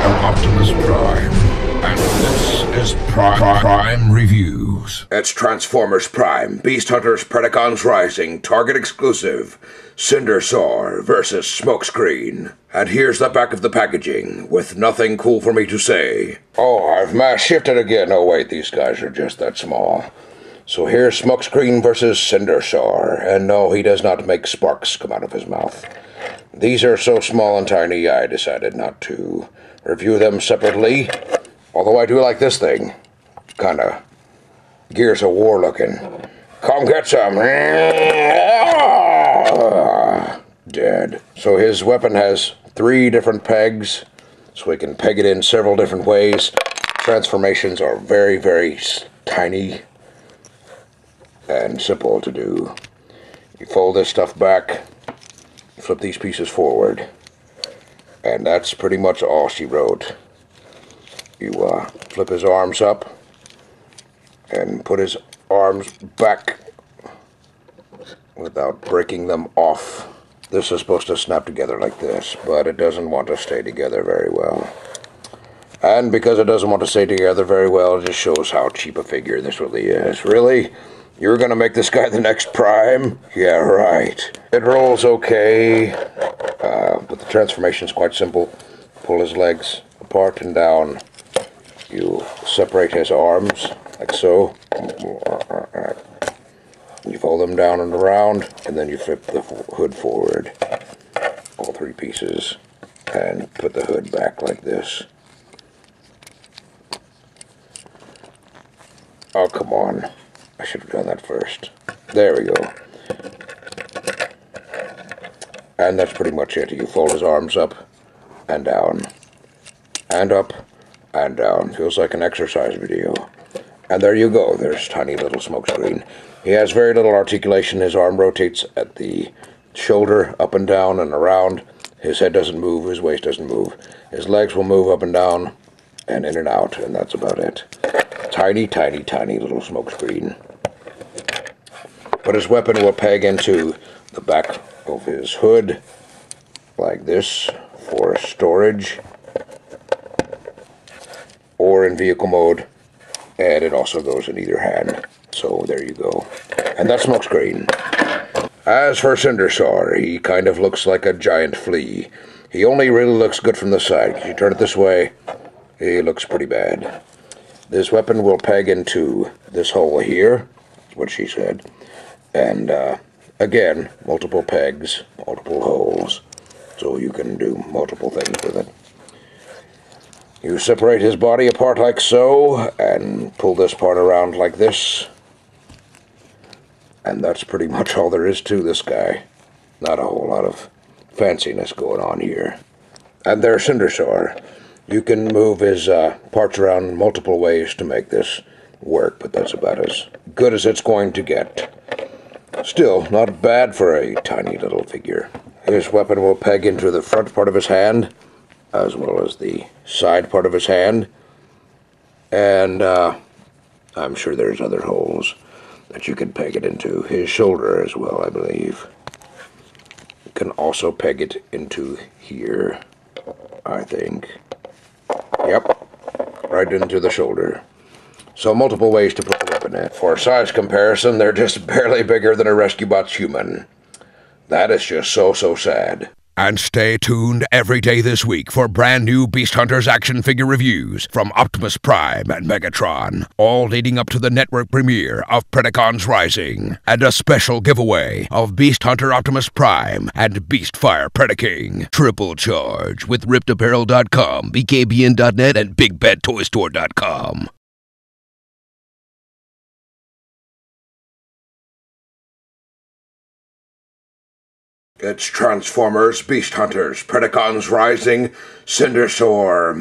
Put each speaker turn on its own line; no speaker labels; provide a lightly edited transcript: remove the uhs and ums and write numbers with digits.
am Optimus Prime, and this is Prime Reviews.
It's Transformers Prime, Beast Hunters Predacons Rising, Target exclusive, Cindersaur versus Smokescreen. And here's the back of the packaging, with nothing cool for me to say. Oh, I've mass shifted again. Oh wait, these guys are just that small. So here's Smokescreen versus Cindersaur, and no, he does not make sparks come out of his mouth. These are so small and tiny, I decided not to review them separately. Although I do like this thing. Kinda Gears of War looking. Come get some. Dead. So his weapon has 3 different pegs, so we can peg it in several different ways. Transformations are very, very tiny and simple to do. You fold this stuff back, flip these pieces forward, and that's pretty much all she wrote. You flip his arms up and put his arms back without breaking them off. This is supposed to snap together like this, but it doesn't want to stay together very well. And because it doesn't want to stay together very well, it just shows how cheap a figure this really is. Really? You're gonna make this guy the next Prime? Yeah, right. It rolls okay, but the transformation's quite simple. Pull his legs apart and down. You separate his arms, like so. You fold them down and around, and then you flip the hood forward. All 3 pieces. And put the hood back like this. Oh, come on. I should have done that first. There we go. And that's pretty much it. You fold his arms up and down. And up and down. Feels like an exercise video. And there you go. There's tiny little Smokescreen. He has very little articulation. His arm rotates at the shoulder, up and down and around. His head doesn't move. His waist doesn't move. His legs will move up and down and in and out. And that's about it. Tiny, tiny, tiny little Smokescreen. But his weapon will peg into the back of his hood, like this, for storage, or in vehicle mode, and it also goes in either hand. So there you go. And that's Smokescreen. As for Cindersaur, he kind of looks like a giant flea. He only really looks good from the side. If you turn it this way, he looks pretty bad. This weapon will peg into this hole here, what she said. And, again, multiple pegs, multiple holes, so you can do multiple things with it. You separate his body apart like so, and pull this part around like this. And that's pretty much all there is to this guy. Not a whole lot of fanciness going on here. And there's Cindersaur. You can move his parts around in multiple ways to make this work, but that's about as good as it's going to get. Still, not bad for a tiny little figure. His weapon will peg into the front part of his hand, as well as the side part of his hand. And I'm sure there's other holes that you can peg it into. His shoulder as well, I believe. You can also peg it into here, I think. Yep, right into the shoulder. So multiple ways to put the weapon in. For size comparison, they're just barely bigger than a Rescue Bot's human. That is just so sad.
And stay tuned every day this week for brand new Beast Hunters action figure reviews from Optimus Prime and Megatron, all leading up to the network premiere of Predacons Rising, and a special giveaway of Beast Hunter Optimus Prime and Beastfire Predaking. Triple charge with RippedApparel.com, BKBN.net, and BigBadToyStore.com.
It's Transformers, Beast Hunters, Predacons Rising, Cindersaur,